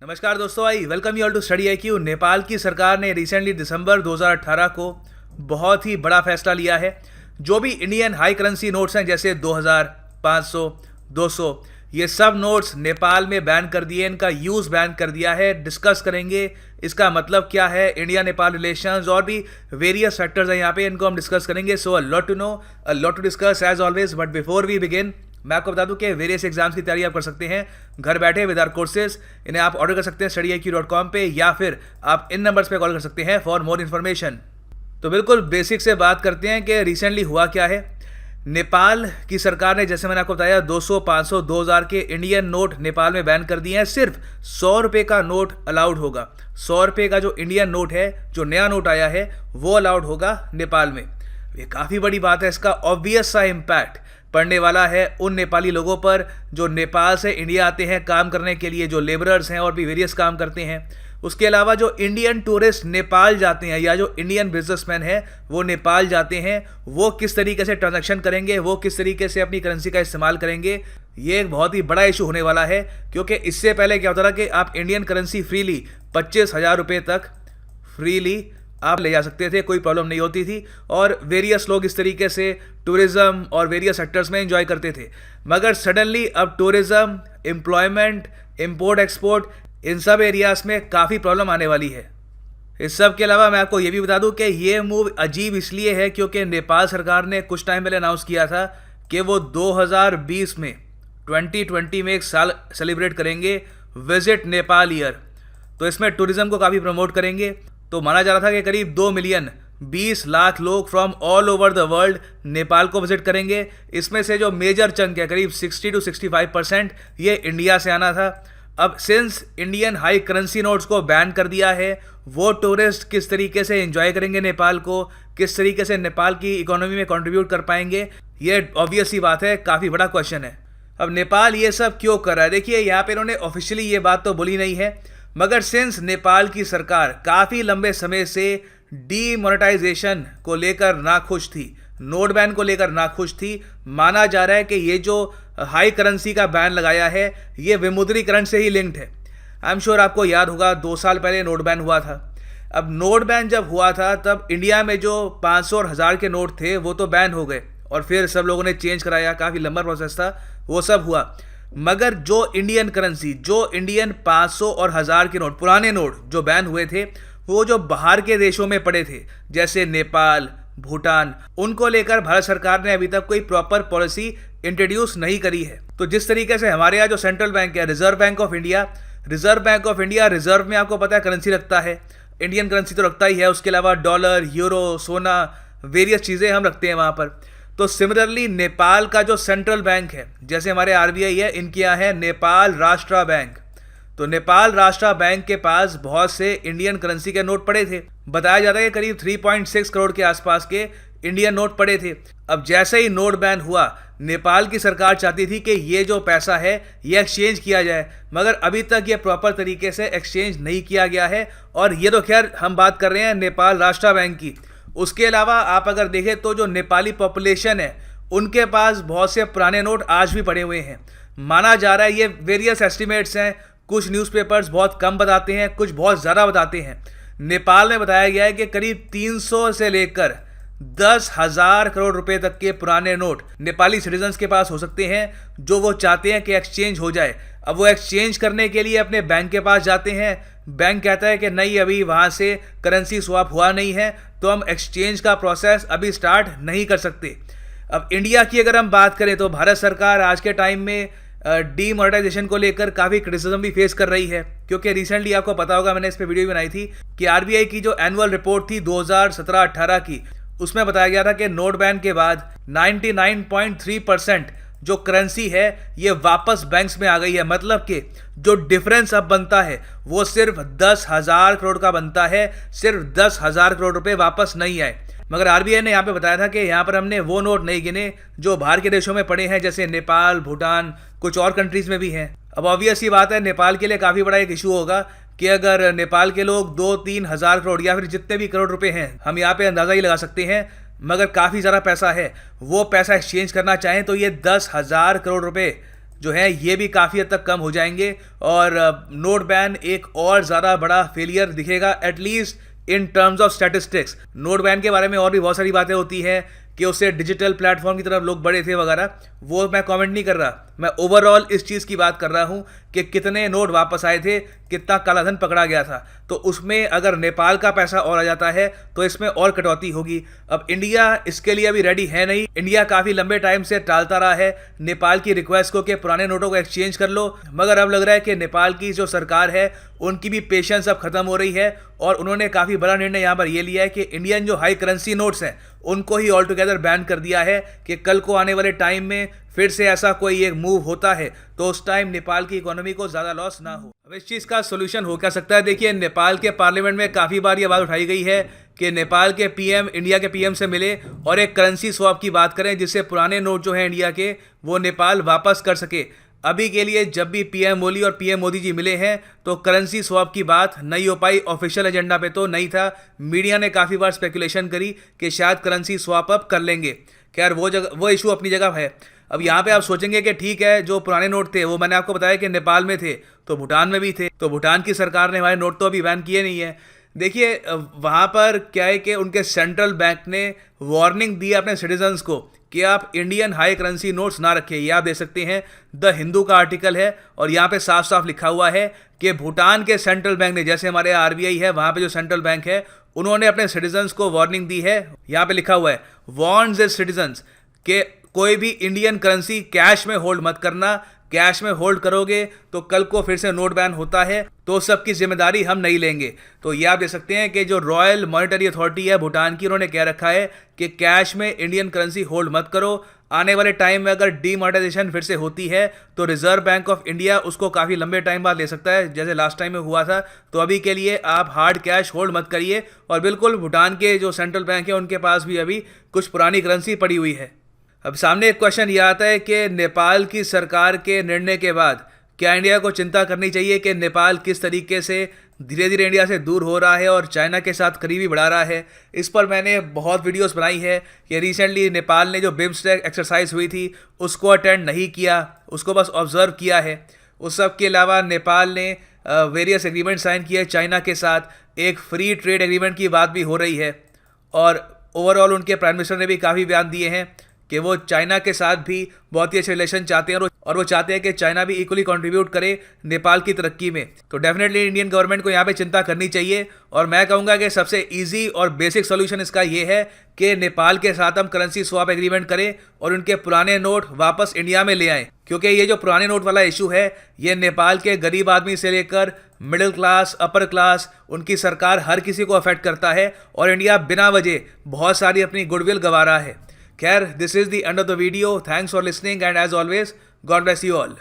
नमस्कार दोस्तों, I welcome you all to study IQ। Nepal की सरकार ने रिसेंटली दिसंबर 2018 को बहुत ही बड़ा फैसला लिया है। जो भी इंडियन हाई करेंसी नोट्स हैं जैसे 2000, 500, 200, ये सब नोट्स नेपाल में बैन कर दिए, इनका यूज़ बैन कर दिया है। डिस्कस करेंगे इसका मतलब क्या है, इंडिया नेपाल रिलेशंस और भी वेरियस फैक्टर्स हैं यहाँ पे, इनको हम डिस्कस करेंगे। So a lot to know, a lot to discuss as always. But before we begin, मैं आपको बता दूं कि वेरियस एग्जाम्स की तैयारी आप कर सकते हैं घर बैठे विद आवर कोर्सेज। इन्हें आप ऑर्डर कर सकते हैं studyIQ.com पे, या फिर आप इन नंबर्स पे कॉल कर सकते हैं फॉर मोर इन्फॉर्मेशन। तो बिल्कुल बेसिक से बात करते हैं कि रिसेंटली हुआ क्या है। नेपाल की सरकार ने, जैसे मैंने आपको बताया, 200, 500, 2000 के इंडियन नोट नेपाल में बैन कर दिए हैं। सिर्फ 100 रुपये का नोट अलाउड होगा। 100 रुपये का जो इंडियन नोट है, जो नया नोट आया है, वो अलाउड होगा नेपाल में। ये काफ़ी बड़ी बात है। इसका ऑब्वियस सा इम्पैक्ट पड़ने वाला है उन नेपाली लोगों पर जो नेपाल से इंडिया आते हैं काम करने के लिए, जो लेबरर्स हैं और भी वेरियस काम करते हैं। उसके अलावा जो इंडियन टूरिस्ट नेपाल जाते हैं या जो इंडियन बिजनेसमैन हैं वो नेपाल जाते हैं, वो किस तरीके से ट्रांजैक्शन करेंगे, वो किस तरीके से अपनी करेंसी का इस्तेमाल करेंगे, ये एक बहुत ही बड़ा इशू होने वाला है। क्योंकि इससे पहले क्या होता था कि आप इंडियन करेंसी फ्रीली 25,000 रुपये तक फ्रीली आप ले जा सकते थे, कोई प्रॉब्लम नहीं होती थी, और वेरियस लोग इस तरीके से टूरिज़्म और वेरियस सेक्टर्स में एंजॉय करते थे। मगर सडनली अब टूरिज़्म, एम्प्लॉयमेंट, इंपोर्ट एक्सपोर्ट, इन सब एरियाज़ में काफ़ी प्रॉब्लम आने वाली है। इस सब के अलावा मैं आपको ये भी बता दूं कि ये मूव अजीब इसलिए है क्योंकि नेपाल सरकार ने कुछ टाइम पहले अनाउंस किया था कि वो 2020 में 2020 में एक साल सेलिब्रेट करेंगे विजिट नेपाल ईयर। तो इसमें टूरिज़्म को काफ़ी प्रमोट करेंगे। तो माना जा रहा था कि करीब 2 मिलियन 20 लाख लोग from all over the world Nepal को विजिट करेंगे। इसमें से जो मेजर चंक है, करीब 60 to 65%, ये इंडिया से आना था। अब since Indian high currency notes को बैन कर दिया है, वो टूरिस्ट किस तरीके से एंजॉय करेंगे नेपाल को, किस तरीके से नेपाल की इकोनॉमी में कंट्रीब्यूट कर पाएंगे, ये ऑब्वियस ही बात है, काफ़ी बड़ा क्वेश्चन है। अब नेपाल ये सब क्यों कर रहा है? देखिए, यहाँ पे इन्होंने ऑफिशियली ये बात तो बोली नहीं है, मगर सिंस नेपाल की सरकार काफ़ी लंबे समय से डीमोनेटाइजेशन को लेकर नाखुश थी, नोट बैन को लेकर नाखुश थी, माना जा रहा है कि ये जो हाई करेंसी का बैन लगाया है ये विमुद्रीकरण से ही लिंक्ड है। आई एम श्योर आपको याद होगा 2 साल पहले नोट बैन हुआ था। अब नोट बैन जब हुआ था तब इंडिया में जो 500 और 1000 के नोट थे वो तो बैन हो गए और फिर सब लोगों ने चेंज कराया, काफ़ी लंबा प्रोसेस था, वो सब हुआ। मगर जो इंडियन करेंसी, जो इंडियन 500 और 1000 के नोट, पुराने नोट जो बैन हुए थे, वो जो बाहर के देशों में पड़े थे जैसे नेपाल, भूटान, उनको लेकर भारत सरकार ने अभी तक कोई प्रॉपर पॉलिसी इंट्रोड्यूस नहीं करी है। तो जिस तरीके से हमारे यहाँ जो सेंट्रल बैंक है, reserve bank of India, reserve में आपको पता है करेंसी रखता है, इंडियन करेंसी तो रखता ही है, उसके अलावा डॉलर, यूरो, सोना, वेरियस चीज़ें हम रखते हैं वहाँ पर। तो सिमिलरली नेपाल का जो सेंट्रल बैंक है, जैसे हमारे RBI है, इनके यहाँ है नेपाल राष्ट्र बैंक। तो नेपाल राष्ट्र बैंक के पास बहुत से इंडियन करेंसी के नोट पड़े थे। बताया जाता है कि करीब 3.6 करोड़ के आसपास के इंडियन नोट पड़े थे। अब जैसे ही नोट बैन हुआ, नेपाल की सरकार चाहती थी कि ये जो पैसा है ये एक्सचेंज किया जाए, मगर अभी तक ये प्रॉपर तरीके से एक्सचेंज नहीं किया गया है। और ये तो खैर हम बात कर रहे हैं नेपाल राष्ट्र बैंक की। उसके अलावा आप अगर देखें तो जो नेपाली पॉपुलेशन है उनके पास बहुत से पुराने नोट आज भी पड़े हुए हैं। माना जा रहा है, ये वेरियस एस्टिमेट्स हैं, कुछ न्यूज़पेपर्स बहुत कम बताते हैं, कुछ बहुत ज़्यादा बताते हैं। नेपाल में बताया गया है कि करीब 300 से लेकर 10,000 करोड़ रुपए तक के पुराने नोट नेपाली सिटीजन्स के पास हो सकते हैं, जो वो चाहते हैं कि एक्सचेंज हो जाए। अब वो एक्सचेंज करने के लिए अपने बैंक के पास जाते हैं, बैंक कहता है कि नहीं, अभी वहाँ से करेंसी स्वैप हुआ नहीं है, तो हम एक्सचेंज का प्रोसेस अभी स्टार्ट नहीं कर सकते। अब इंडिया की अगर हम बात करें तो भारत सरकार आज के टाइम में डीमोनेटाइजेशन को लेकर काफ़ी क्रिटिसिज्म भी फेस कर रही है, क्योंकि रिसेंटली आपको पता होगा, मैंने इस पर वीडियो भी बनाई थी कि RBI की जो एनुअल रिपोर्ट थी 2017-18 की, उसमें बताया गया था कि नोट बैन के बाद 99.3% जो करेंसी है ये वापस बैंक्स में आ गई है। मतलब कि जो डिफरेंस अब बनता है वो सिर्फ 10,000 करोड़ का बनता है, सिर्फ 10,000 करोड़ रुपए वापस नहीं आए। मगर RBI ने यहाँ पे बताया था कि यहाँ पर हमने वो नोट नहीं गिने जो बाहर के देशों में पड़े हैं, जैसे नेपाल, भूटान, कुछ और कंट्रीज़ में भी हैं। अब ऑब्वियस ही बात है, नेपाल के लिए काफ़ी बड़ा एक इशू होगा कि अगर नेपाल के लोग 2-3 हज़ार करोड़ या फिर जितने भी करोड़ रुपए हैं, हम यहाँ पे अंदाज़ा ही लगा सकते हैं, मगर काफ़ी ज़्यादा पैसा है, वो पैसा एक्सचेंज करना चाहें तो ये 10,000 करोड़ रुपए जो है ये भी काफ़ी हद तक कम हो जाएंगे और नोट बैन एक और ज़्यादा बड़ा फेलियर दिखेगा, at least in terms of statistics. Note ban के बारे में और भी बहुत सारी बातें होती हैं कि उससे डिजिटल प्लेटफॉर्म की तरफ लोग बढ़े थे वगैरह, वो मैं कमेंट नहीं कर रहा। मैं ओवरऑल इस चीज़ की बात कर रहा हूँ कि कितने नोट वापस आए थे, कितना कालाधन पकड़ा गया था। तो उसमें अगर नेपाल का पैसा और आ जाता है तो इसमें और कटौती होगी। अब इंडिया इसके लिए अभी रेडी है नहीं। इंडिया काफ़ी लंबे टाइम से टालता रहा है नेपाल की रिक्वेस्ट को कि पुराने नोटों को एक्सचेंज कर लो, मगर अब लग रहा है कि नेपाल की जो सरकार है उनकी भी पेशेंस अब खत्म हो रही है और उन्होंने काफ़ी बड़ा निर्णय यहाँ पर ये लिया है कि इंडियन जो हाई करेंसी नोट्स हैं उनको ही ऑल टुगेदर बैन कर दिया है कि कल को आने वाले टाइम में फिर से ऐसा कोई एक मूव होता है तो उस टाइम नेपाल की इकोनॉमी को ज़्यादा लॉस ना हो। अब इस चीज़ का सोल्यूशन हो क्या सकता है? देखिए, नेपाल के पार्लियामेंट में काफ़ी बार ये बात उठाई गई है कि नेपाल के पीएम इंडिया के पीएम से मिले और एक करेंसी स्वैप की बात करें जिससे पुराने नोट जो हैं इंडिया के वो नेपाल वापस कर सके। अभी के लिए जब भी पीएम ओली और पीएम मोदी जी मिले हैं तो करेंसी स्वैप की बात नहीं हो पाई, ऑफिशियल एजेंडा पे तो नहीं था। मीडिया ने काफ़ी बार स्पेकुलेशन करी कि शायद करेंसी स्वैप अप कर लेंगे। खैर, वो इशू अपनी जगह है। अब यहाँ पे आप सोचेंगे कि ठीक है, जो पुराने नोट थे वो मैंने आपको बताया कि नेपाल में थे तो भूटान में भी थे, तो भूटान की सरकार ने हमारे नोट तो अभी बैन किए नहीं है। देखिए, वहाँ पर क्या है कि उनके सेंट्रल बैंक ने वार्निंग दी अपने सिटीजन्स को कि आप इंडियन हाई करेंसी नोट्स ना रखें। ये आप देख सकते हैं, द हिंदू का आर्टिकल है और यहाँ पे साफ साफ लिखा हुआ है कि भूटान के सेंट्रल बैंक ने, जैसे हमारे आरबीआई है वहाँ पे जो सेंट्रल बैंक है, उन्होंने अपने सिटीजन्स को वार्निंग दी है। यहाँ पे लिखा हुआ है वार्न्स इज सिटीजन्स के कोई भी इंडियन करेंसी कैश में होल्ड मत करना। कैश में होल्ड करोगे तो कल को फिर से नोट बैन होता है तो सबकी जिम्मेदारी हम नहीं लेंगे। तो ये आप देख सकते हैं कि जो रॉयल मॉनेटरी अथॉरिटी है भूटान की, उन्होंने कह रखा है कि कैश में इंडियन करेंसी होल्ड मत करो। आने वाले टाइम में अगर डीमोनेटाइजेशन फिर से होती है तो रिजर्व बैंक ऑफ इंडिया उसको काफ़ी लंबे टाइम बाद ले सकता है, जैसे लास्ट टाइम में हुआ था। तो अभी के लिए आप हार्ड कैश होल्ड मत करिए। और बिल्कुल, भूटान के जो सेंट्रल बैंक है उनके पास भी अभी कुछ पुरानी करेंसी पड़ी हुई है। अब सामने एक क्वेश्चन ये आता है कि नेपाल की सरकार के निर्णय के बाद क्या इंडिया को चिंता करनी चाहिए कि नेपाल किस तरीके से धीरे धीरे इंडिया से दूर हो रहा है और चाइना के साथ करीबी बढ़ा रहा है। इस पर मैंने बहुत वीडियोस बनाई है कि रिसेंटली नेपाल ने जो बिम्स्टेक एक्सरसाइज हुई थी उसको अटेंड नहीं किया, उसको बस ऑब्जर्व किया है। उस सब के अलावा नेपाल ने वेरियस एग्रीमेंट साइन किए चाइना के साथ। एक फ्री ट्रेड एग्रीमेंट की बात भी हो रही है और ओवरऑल उनके प्राइम मिनिस्टर ने भी काफ़ी बयान दिए हैं कि वो चाइना के साथ भी बहुत ही अच्छे रिलेशन चाहते हैं और वो चाहते हैं कि चाइना भी इक्वली कंट्रीब्यूट करे नेपाल की तरक्की में। तो डेफिनेटली इंडियन गवर्नमेंट को यहाँ पे चिंता करनी चाहिए। और मैं कहूँगा कि सबसे इजी और बेसिक सोल्यूशन इसका ये है कि नेपाल के साथ हम करेंसी स्वैप एग्रीमेंट करें और उनके पुराने नोट वापस इंडिया में ले आएँ, क्योंकि ये जो पुराने नोट वाला इशू है ये नेपाल के गरीब आदमी से लेकर मिडिल क्लास, अपर क्लास, उनकी सरकार, हर किसी को अफेक्ट करता है और इंडिया बिना वजह बहुत सारी अपनी गुडविल गंवा रहा है। खैर, this is the end of the video. Thanks for listening and as always, God bless you all.